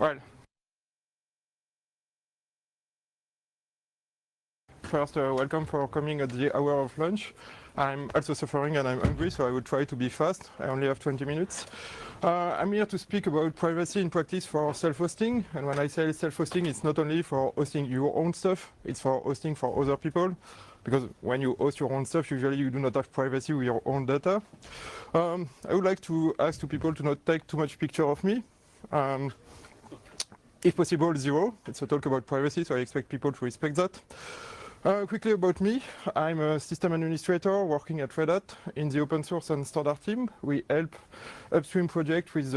Well, first, welcome for coming at the hour of lunch. I'm also suffering and I'm hungry, so I will try to be fast. I only have 20 minutes. I'm here to speak about privacy in practice for self-hosting. And when I say self-hosting, it's not only for hosting your own stuff, it's for hosting for other people. Because when you host your own stuff, usually you do not have privacy with your own data. I would like to ask to people to not take too much picture of me. If possible, 0. It's a talk about privacy, so I expect people to respect that. Quickly about me, I'm a system administrator working at Red Hat in the open source and standard team. We help upstream projects with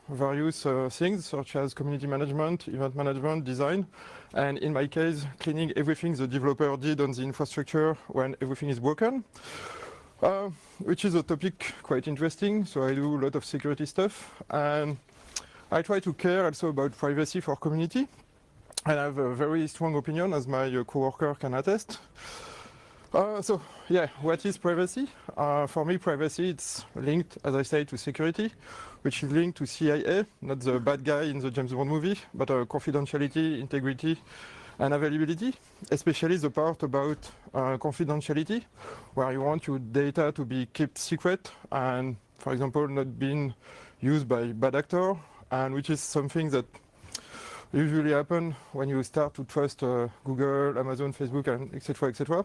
various things such as community management, event management, design, and in my case, cleaning everything the developer did on the infrastructure when everything is broken, which is a topic quite interesting. So I do a lot of security stuff, and I try to care also about privacy for community. And I have a very strong opinion, as my coworker can attest. So, yeah, what is privacy? For me, privacy, it's linked, as I say, to security, which is linked to CIA, not the bad guy in the James Bond movie, but confidentiality, integrity, and availability, especially the part about confidentiality, where you want your data to be kept secret and, for example, not being used by bad actors, and which is something that usually happen when you start to trust Google, Amazon, Facebook, and etc., etc.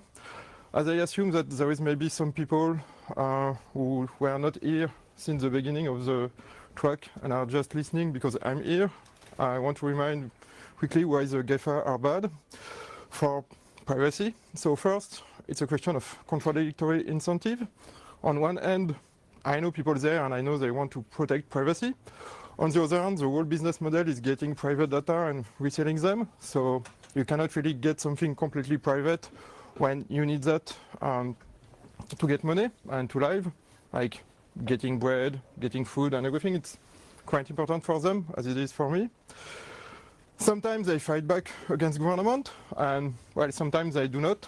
As I assume that there is maybe some people who were not here since the beginning of the track and are just listening because I'm here, I want to remind quickly why the GAFA are bad for privacy. So first, it's a question of contradictory incentive. On one hand, I know people there and I know they want to protect privacy. On the other hand, the whole business model is getting private data and reselling them. So you cannot really get something completely private when you need that to get money and to live, like getting bread, getting food and everything. It's quite important for them, as it is for me. Sometimes they fight back against government, and well, sometimes they do not.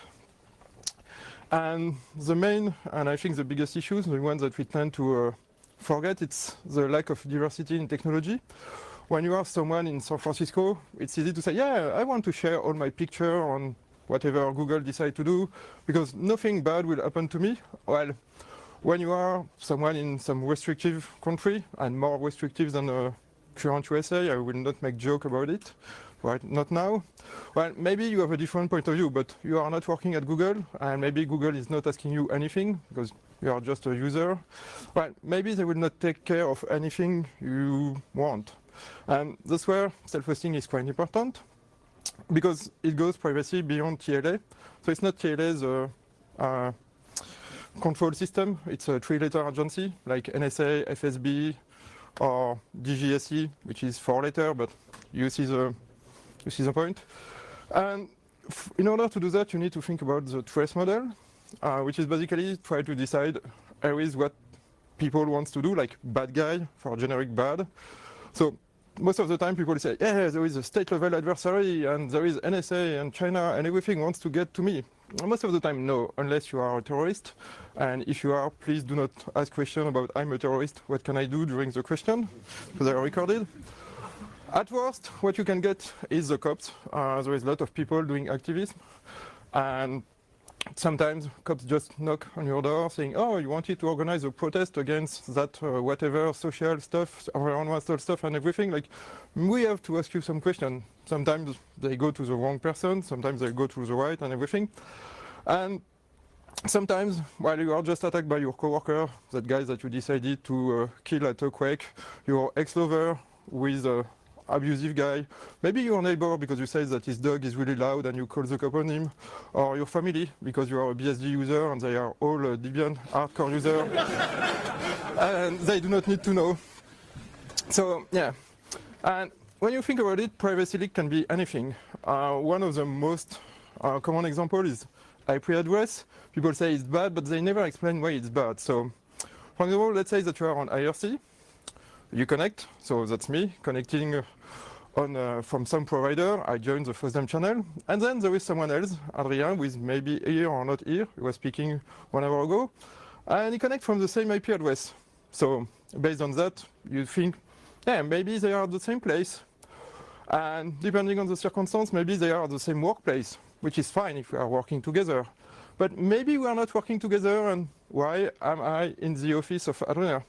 And the main, and I think the biggest issues, the ones that we tend to forget, it's the lack of diversity in technology. When you are someone in San Francisco, it's easy to say, yeah, I want to share all my picture on whatever Google decide to do, because nothing bad will happen to me. Well, when you are someone in some restrictive country, and more restrictive than the current USA, I will not make joke about it, right? Not now. Well, maybe you have a different point of view, but you are not working at Google, and maybe Google is not asking you anything, because you are just a user. Well, maybe they will not take care of anything you want. And that's where self-hosting is quite important, because it goes privacy beyond TLA. So it's not TLA's control system, it's a 3-letter agency, like NSA, FSB, or DGSE, which is 4-letter, but you see the point. And in order to do that, you need to think about the trace model, which is basically try to decide areas what people want to do, like bad guy for generic bad. So most of the time people say, yeah, there is a state-level adversary, and there is NSA and China, and everything wants to get to me. Most of the time, no, unless you are a terrorist. And if you are, please do not ask questions about I'm a terrorist, what can I do during the question, because they are recorded. At worst, what you can get is the cops. There is a lot of people doing activism, and sometimes cops just knock on your door saying, oh, you wanted to organize a protest against that whatever social stuff, environmental stuff and everything. Like, we have to ask you some questions. Sometimes they go to the wrong person, sometimes they go to the right and everything. And sometimes, while you are just attacked by your coworker, that guy that you decided to kill at a quake, your ex-lover with a abusive guy, maybe your neighbor because you say that his dog is really loud and you call the cop on him, or your family because you are a BSD user and they are all Debian hardcore user and they do not need to know. So yeah, and when you think about it, privacy leak can be anything. One of the most common examples is IP address. People say it's bad, but they never explain why it's bad. So for example, let's say that you are on IRC. You connect, so that's me connecting on from some provider. I join the FOSDEM channel, and then there is someone else, Adrien, who is maybe here or not here. He was speaking 1 hour ago, and he connects from the same IP address. So based on that, you think, yeah, maybe they are at the same place. And depending on the circumstance, maybe they are at the same workplace, which is fine if we are working together. But maybe we are not working together, and why am I in the office of Adrena?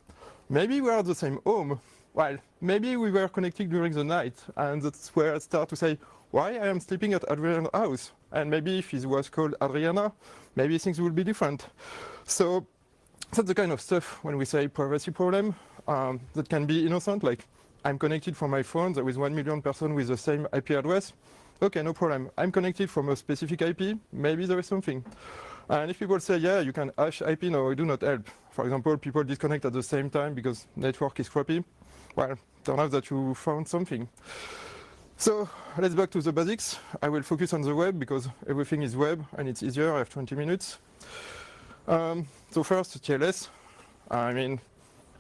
Maybe we are at the same home. Well, maybe we were connected during the night, and that's where I start to say, why I am sleeping at Adriana's house? And maybe if it was called Adriana, maybe things will be different. So that's the kind of stuff when we say privacy problem that can be innocent, like I'm connected from my phone, there is 1 million person with the same IP address. Okay, no problem. I'm connected from a specific IP, maybe there is something. And if people say, yeah, you can hash IP, no, it do not help. For example, people disconnect at the same time because network is crappy. Well, turn out that you found something. So let's back to the basics. I will focus on the web because everything is web and it's easier. I have 20 minutes. So first, TLS. I mean,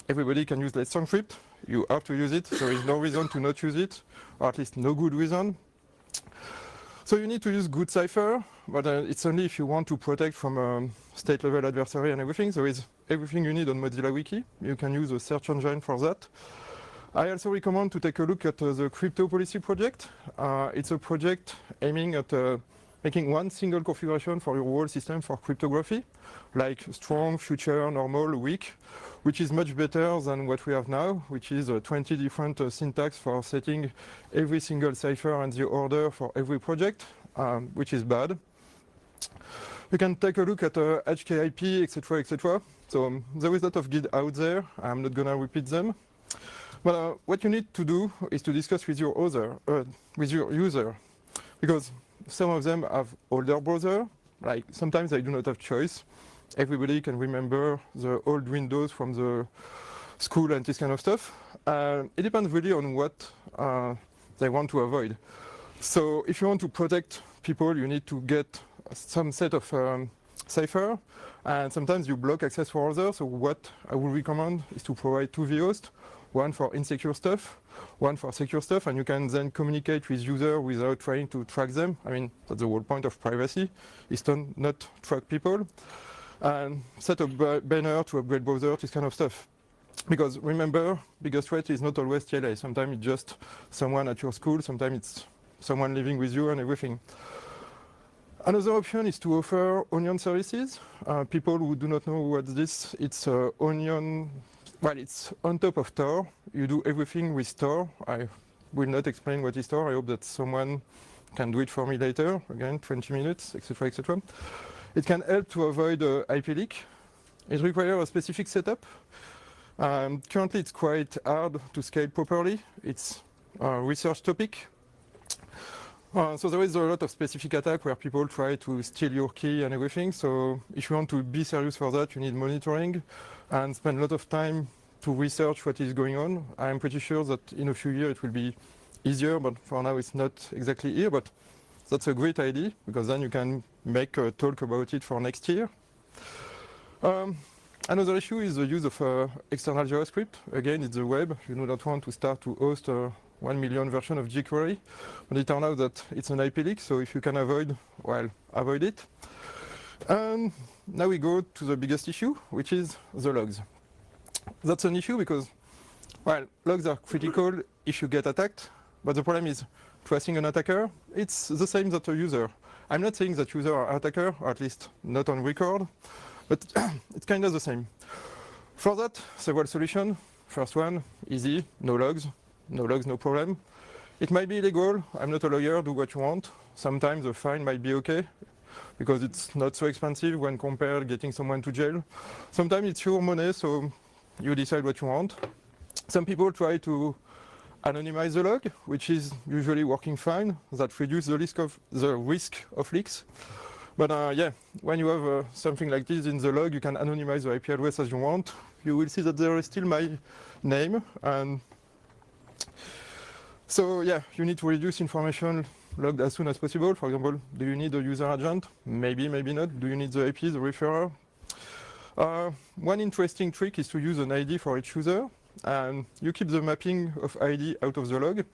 everybody can use Let's Encrypt. You have to use it. There is no reason to not use it, or at least no good reason. So you need to use good cipher, but it's only if you want to protect from state-level adversary and everything. There is everything you need on Mozilla Wiki. You can use a search engine for that. I also recommend to take a look at the Crypto Policy project. It's a project aiming at making one single configuration for your whole system for cryptography, like strong, future, normal, weak, which is much better than what we have now, which is 20 different syntax for setting every single cipher and the order for every project, which is bad. You can take a look at HKIP, etc., etc. So there is a lot of guides out there. I'm not gonna repeat them. But what you need to do is to discuss with your user, because some of them have older browser. Like sometimes they do not have choice. Everybody can remember the old Windows from the school and this kind of stuff. It depends really on what they want to avoid. So if you want to protect people, you need to get some set of cipher, and sometimes you block access for others. So what I would recommend is to provide 2 vhosts, one for insecure stuff, one for secure stuff, and you can then communicate with user without trying to track them. I mean, that's the whole point of privacy, is to not track people. And set a banner to upgrade browser, this kind of stuff. Because remember, biggest threat is not always TLA. Sometimes it's just someone at your school, sometimes it's someone living with you and everything. Another option is to offer onion services. People who do not know what's this, it's onion. Well, it's on top of Tor. You do everything with Tor. I will not explain what is Tor. I hope that someone can do it for me later. Again, 20 minutes, etc., etc. It can help to avoid IP leak. It requires a specific setup. Currently, it's quite hard to scale properly. It's a research topic. So there is a lot of specific attack where people try to steal your key and everything. So if you want to be serious for that, you need monitoring and spend a lot of time to research what is going on. I'm pretty sure that in a few years it will be easier, but for now it's not exactly here. But that's a great idea, because then you can make a talk about it for next year. Another issue is the use of external JavaScript. Again, it's the web. You do not want to start to host 1 million version of jQuery, but it turns out that it's an IP leak, so if you can avoid, well, avoid it. And now we go to the biggest issue, which is the logs. That's an issue because, well, logs are critical if you get attacked, but the problem is tracing an attacker. It's the same as a user. I'm not saying that users are attacker, or at least not on record, but it's kind of the same. For that, several solutions. First one, easy, no logs. No logs, no problem. It might be illegal. I'm not a lawyer, do what you want. Sometimes the fine might be okay, because it's not so expensive when compared getting someone to jail. Sometimes it's your money, so you decide what you want. Some people try to anonymize the log, which is usually working fine. That reduces the risk of leaks. But yeah, when you have something like this in the log, you can anonymize the IP address as you want. You will see that there is still my name. And so yeah, you need to reduce information logged as soon as possible. For example, do you need a user agent? Maybe, maybe not. Do you need the IP, the referrer? One interesting trick is to use an ID for each user, and you keep the mapping of ID out of the log.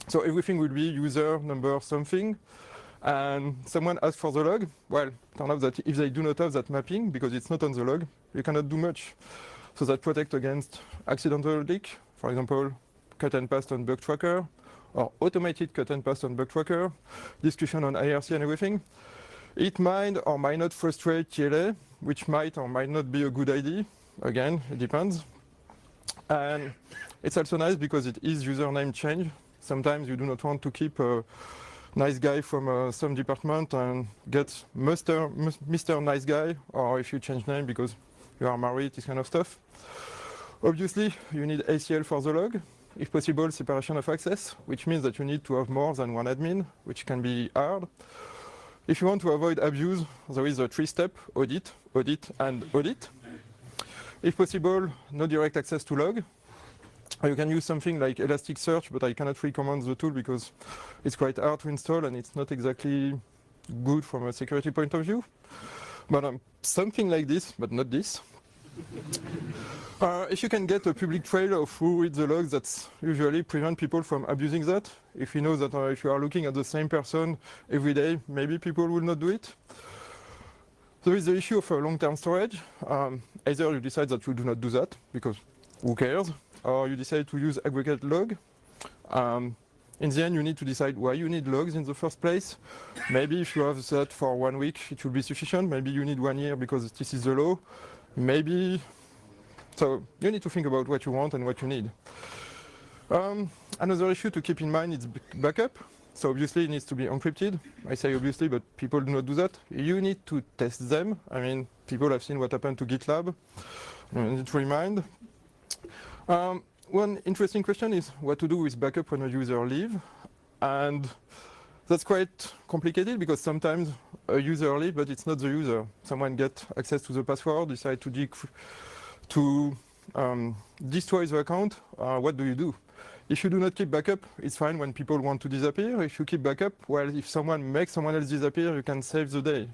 So everything will be user number something, and someone asks for the log. Well, turns out that if they do not have that mapping, because it's not on the log, you cannot do much. So that protects against accidental leak. For example, cut and paste on bug tracker, or automated cut and paste on bug tracker, discussion on IRC and everything. It might or might not frustrate TLA, which might or might not be a good idea. Again, it depends. And it's also nice because it is username change. Sometimes you do not want to keep a nice guy from some department and get Mr. Nice Guy, or if you change name because you are married, this kind of stuff. Obviously, you need ACL for the log. If possible, separation of access, which means that you need to have more than one admin, which can be hard. If you want to avoid abuse, there is a 3-step audit, audit, and audit. If possible, no direct access to log. You can use something like Elasticsearch, but I cannot recommend the tool because it's quite hard to install and it's not exactly good from a security point of view. But something like this, but not this. If you can get a public trail of who reads the logs, that's usually prevent people from abusing that. If you know that if you are looking at the same person every day, maybe people will not do it. There is the issue of long-term storage. Either you decide that you do not do that, because who cares, or you decide to use aggregate log. In the end, you need to decide why you need logs in the first place. Maybe if you have that for 1 week, it will be sufficient. Maybe you need 1 year because this is the law. Maybe, so you need to think about what you want and what you need. Another issue to keep in mind is backup. So obviously it needs to be encrypted. I say obviously, but people do not do that. You need to test them. I mean, people have seen what happened to GitLab. You need to remind. One interesting question is what to do with backup when a user leaves. And that's quite complicated because sometimes a user leaves, but it's not the user. Someone gets access to the password, decide to destroy the account. What do you do? If you do not keep backup, it's fine when people want to disappear. If you keep backup, well, if someone makes someone else disappear, you can save the day.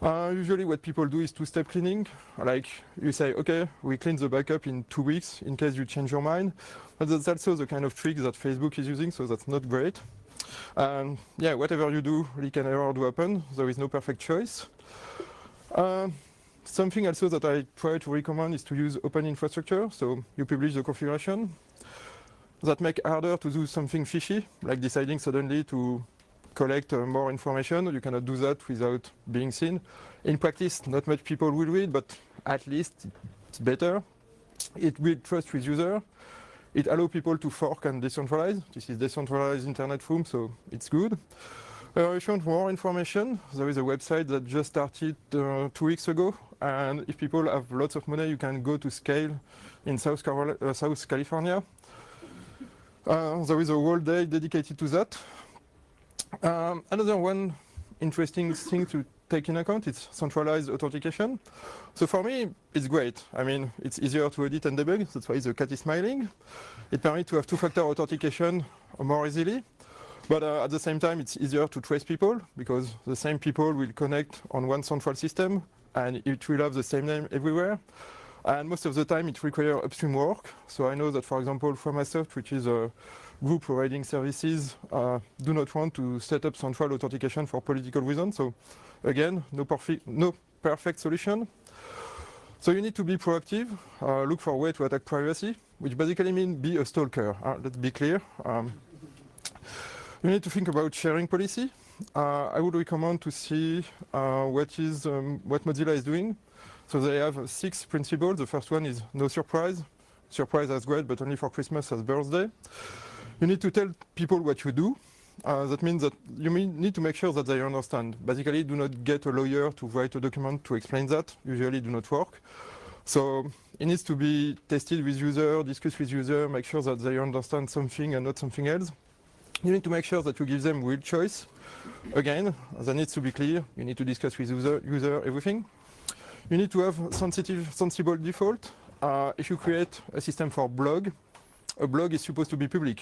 Usually what people do is 2-step cleaning. Like you say, okay, we clean the backup in 2 weeks in case you change your mind. But that's also the kind of trick that Facebook is using, so that's not great. Yeah, whatever you do, leak and error do happen. There is no perfect choice. Something also that I try to recommend is to use open infrastructure. So you publish the configuration. That make harder to do something fishy, like deciding suddenly to collect more information. You cannot do that without being seen. In practice, not much people will read, but at least it's better. It builds trust with user. It allows people to fork and decentralize. This is decentralized internet room, so it's good. If you want more information, there is a website that just started 2 weeks ago. And if people have lots of money, you can go to Scale in South California. There is a whole day dedicated to that. Another one interesting thing to take in account is centralized authentication. So for me, it's great. I mean, it's easier to audit and debug. That's why the cat is smiling. It permits to have 2-factor authentication more easily. But at the same time, it's easier to trace people because the same people will connect on one central system and it will have the same name everywhere. And most of the time it requires upstream work. So I know that, for example, Framasoft, which is a group providing services, do not want to set up central authentication for political reasons. So again, no perfect solution. So you need to be proactive, look for a way to attack privacy, which basically means be a stalker. Let's be clear. You need to think about sharing policy. I would recommend to see what Mozilla is doing. So they have 6 principles. The first one is no surprise. Surprise is great, but only for Christmas as birthday. You need to tell people what you do. That means that you need to make sure that they understand. Basically, do not get a lawyer to write a document to explain that. Usually do not work. So it needs to be tested with user, discuss with user, make sure that they understand something and not something else. You need to make sure that you give them real choice. Again, that needs to be clear. You need to discuss with user everything. You need to have sensible default. If you create a system for blog, a blog is supposed to be public.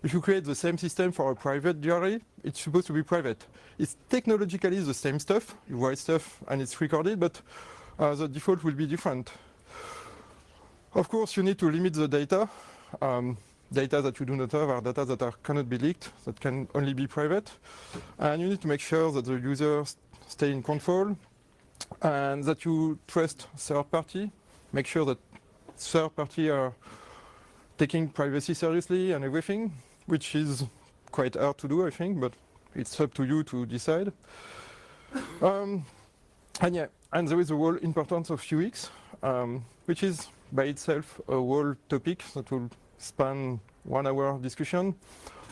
If you create the same system for a private diary, it's supposed to be private. It's technologically the same stuff. You write stuff and it's recorded, but the default will be different. Of course, you need to limit the data. Data that you do not have are data that cannot be leaked, that can only be private. And you need to make sure that the users stay in control and that you trust third party. Make sure that third party are taking privacy seriously and everything. which is quite hard to do, I think, but it's up to you to decide. And there is the whole importance of UX, which is by itself a whole topic that will span 1 hour discussion.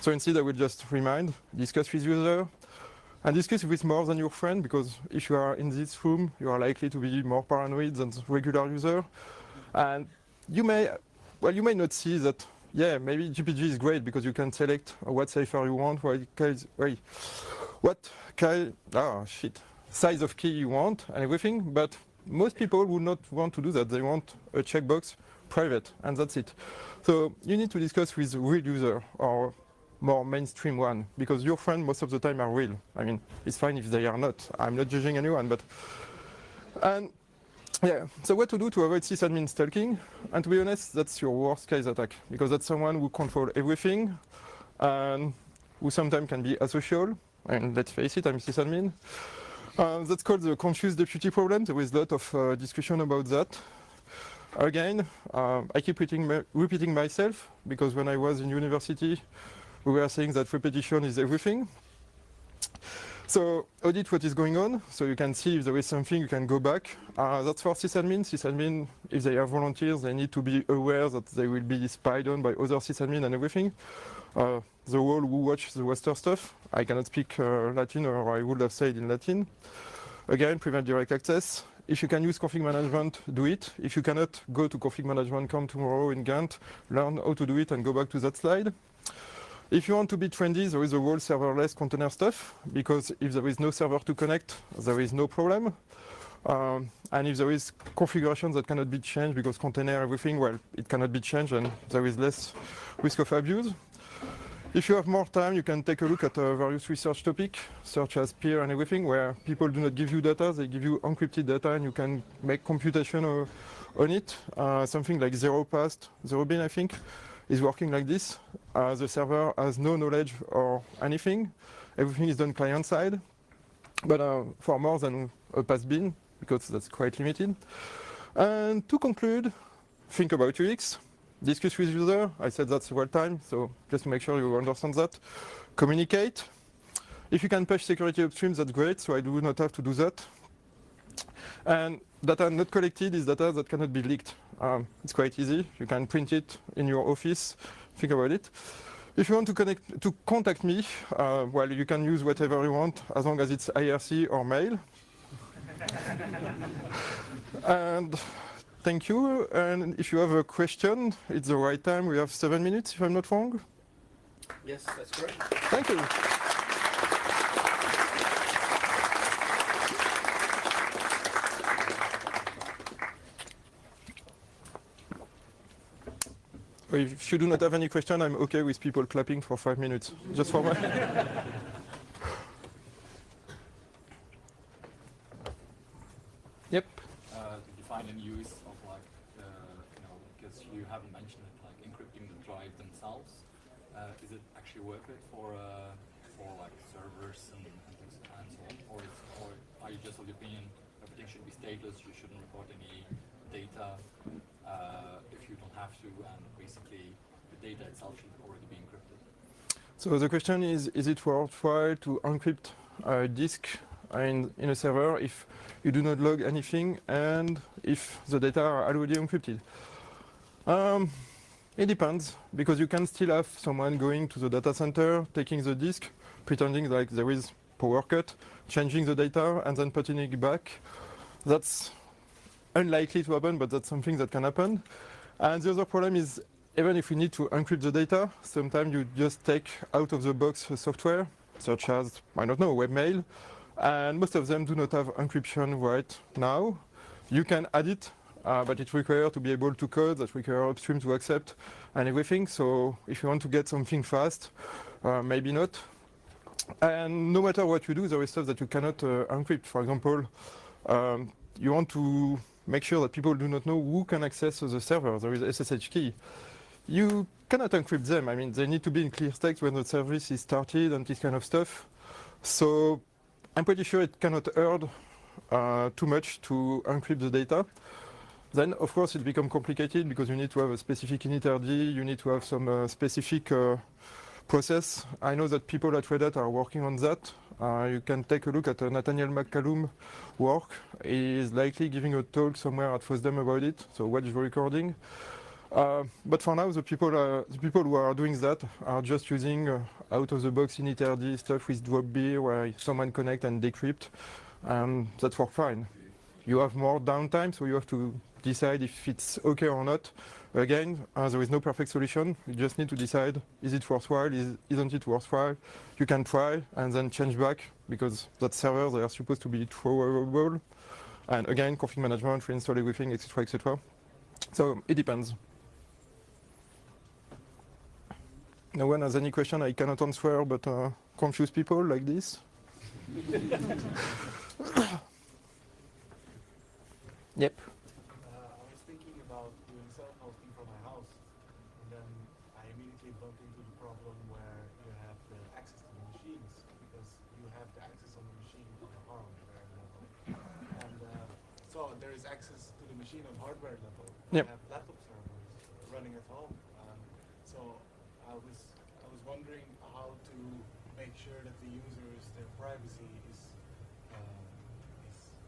So instead I will just remind, discuss with user, and discuss with more than your friend, because if you are in this room, you are likely to be more paranoid than the regular user. And you may not see that, yeah, maybe GPG is great because you can select what cipher you want, size of key you want and everything, but most people would not want to do that. They want a checkbox private, and that's it. So you need to discuss with real user or more mainstream one, because your friends most of the time are real. I mean, it's fine if they are not. I'm not judging anyone, but yeah. So what to do to avoid sysadmin stalking? And to be honest, that's your worst case attack, because that's someone who controls everything and who sometimes can be asocial. And let's face it, I'm sysadmin. That's called the confused deputy problem. There is a lot of discussion about that. Again, I keep repeating myself, because when I was in university, we were saying that repetition is everything. So audit what is going on, so you can see if there is something, you can go back. That's for sysadmin. Sysadmin, if they are volunteers, they need to be aware that they will be spied on by other sysadmin and everything. The whole who watch the Western stuff. I cannot speak Latin, or I would have said in Latin. Again, prevent direct access. If you can use config management, do it. If you cannot, go to config management, come tomorrow in Gantt, learn how to do it and go back to that slide. If you want to be trendy, there is a whole serverless container stuff, because if there is no server to connect, there is no problem. And if there is configuration that cannot be changed because container everything, well, it cannot be changed and there is less risk of abuse. If you have more time, you can take a look at various research topics, such as peer and everything, where people do not give you data, they give you encrypted data and you can make computation on it. Something like ZeroBin, I think, is working like this. The server has no knowledge or anything. Everything is done client side, but for more than a pass bin, because that's quite limited. And to conclude, think about UX. Discuss with user. I said that several times, so just to make sure you understand that. Communicate. If you can push security upstream, that's great, so I do not have to do that. And data not collected is data that cannot be leaked. It's quite easy. You can print it in your office. Think about it. If you want to contact me, well, you can use whatever you want, as long as it's IRC or mail. And thank you. And if you have a question, it's the right time. We have 7 minutes, if I'm not wrong. Yes, that's correct. Thank you. If you do not have any question, I'm okay with people clapping for 5 minutes, just for my. Yep. To define and use of because you haven't mentioned it, like encrypting the drive themselves. Is it actually worth it for like servers and things and so on, or are you just of the opinion everything should be stateless? You shouldn't report any data if you don't have to, and basically the data itself should already be encrypted. So the question is it worthwhile to encrypt a disk in a server if you do not log anything and if the data are already encrypted? It depends, because you can still have someone going to the data center, taking the disk, pretending like there is power cut, changing the data, and then putting it back. That's unlikely to happen, but that's something that can happen. And the other problem is, even if we need to encrypt the data, sometimes you just take out of the box software, such as, I don't know, webmail, and most of them do not have encryption right now. You can add it, but it requires to be able to code, that requires upstream to accept, and everything. So if you want to get something fast, maybe not. And no matter what you do, there is stuff that you cannot encrypt. For example, you want to make sure that people do not know who can access the server. There is SSH key. You cannot encrypt them. I mean, they need to be in clear text when the service is started and this kind of stuff. So I'm pretty sure it cannot hurt too much to encrypt the data. Then, of course, it becomes complicated because you need to have a specific initrd, you need to have some specific process. I know that people at Red Hat are working on that. You can take a look at Nathaniel McCallum work. He is likely giving a talk somewhere at FOSDEM about it, so watch the recording. But for now, the people who are doing that are just using out-of-the-box initRD stuff with drop-beer, where someone connect and decrypt, and that works fine. You have more downtime, so you have to decide if it's okay or not. Again, there is no perfect solution. You just need to decide, is it worthwhile, isn't it worthwhile? You can try and then change back, because that server, they are supposed to be throwable. And again, config management, reinstall everything, etc., etc. So it depends. No one has any question I cannot answer, but confuse people like this. Yep. I was thinking about doing self-hosting for my house, and then I immediately bumped into the problem where you have the access to the machines, because you have the access on the machine on the hardware level. And so there is access to the machine on hardware level. Yep. I have laptop servers running at home. So I was wondering how to make sure that the users, their privacy is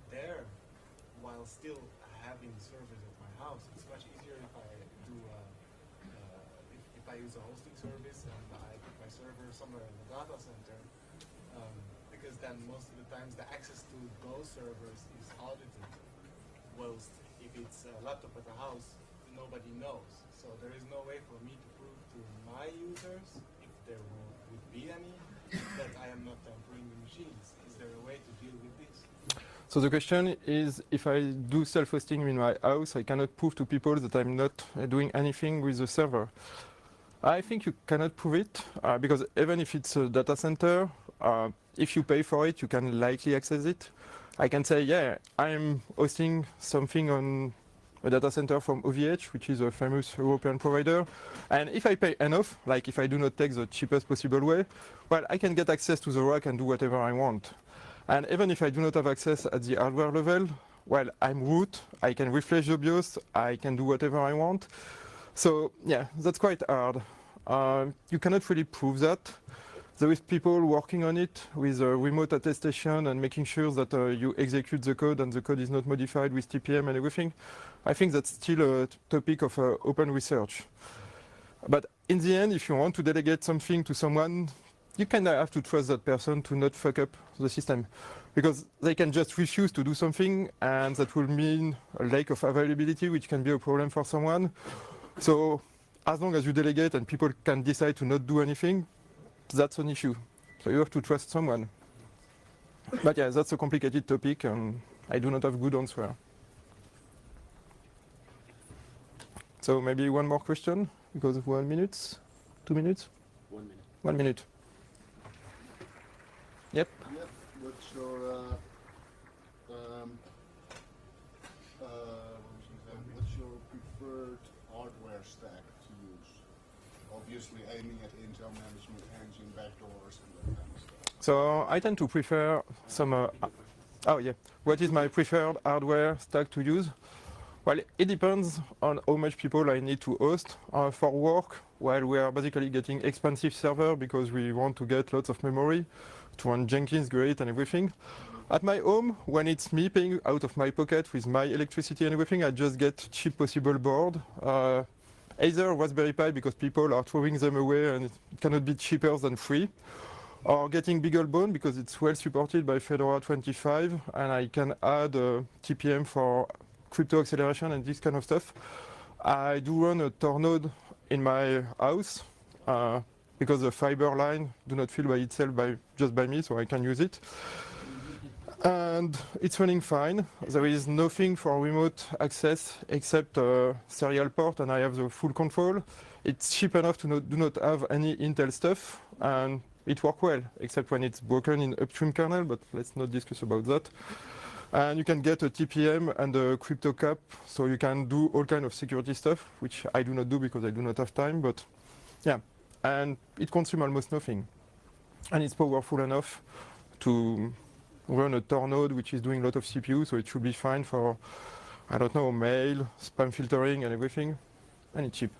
there while still having servers at my house. It's much easier if I do if I use a hosting service and I put my server somewhere in the data center, because then most of the times the access to those servers is audited. Whilst if it's a laptop at the house, nobody knows. So there is no way for me to prove to my users, if there would be any, that I am not tampering the machines. Is there a way to deal with this? So the question is, if I do self-hosting in my house, I cannot prove to people that I'm not doing anything with the server. I think you cannot prove it, because even if it's a data center, if you pay for it, you can likely access it. I can say, yeah, I'm hosting something on a data center from OVH, which is a famous European provider. And if I pay enough, like if I do not take the cheapest possible way, well, I can get access to the rack and do whatever I want. And even if I do not have access at the hardware level, well, I'm root, I can refresh the BIOS, I can do whatever I want. So yeah, that's quite hard. You cannot really prove that. There is people working on it with remote attestation and making sure that you execute the code and the code is not modified with TPM and everything. I think that's still a topic of open research. But in the end, if you want to delegate something to someone, you kind of have to trust that person to not fuck up the system, because they can just refuse to do something, and that will mean a lack of availability, which can be a problem for someone. So as long as you delegate and people can decide to not do anything, that's an issue. So you have to trust someone. But yeah, that's a complicated topic, and I do not have good answer. So maybe one more question, because of 1 minute, 2 minutes? 1 minute. 1 minute. Yep. Yep. What's your preferred hardware stack to use? Obviously aiming at Intel management, handling backdoors and that kind of stuff. So I tend to prefer some. Oh yeah. What is my preferred hardware stack to use? Well, it depends on how much people I need to host. For work, while we are basically getting expensive server because we want to get lots of memory to run Jenkins, great, and everything. At my home, when it's me paying out of my pocket with my electricity and everything, I just get cheap possible board. Either Raspberry Pi, because people are throwing them away and it cannot be cheaper than free, or getting BeagleBone because it's well supported by Fedora 25 and I can add TPM for crypto acceleration and this kind of stuff. I do run a Tor node in my house because the fiber line do not fill by itself just by me, so I can use it. And it's running fine. There is nothing for remote access except serial port, and I have the full control. It's cheap enough to do not have any Intel stuff, and it works well, except when it's broken in upstream kernel, but let's not discuss about that. And you can get a TPM and a crypto cap, so you can do all kind of security stuff, which I do not do because I do not have time, but yeah. And it consumes almost nothing. And it's powerful enough to run a Tor node, which is doing a lot of CPU, so it should be fine for, I don't know, mail, spam filtering and everything, and it's cheap.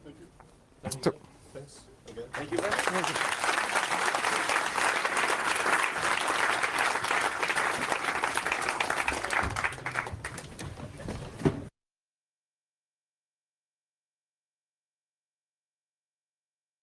Thank you. Thanks, So- thanks Thank you very much.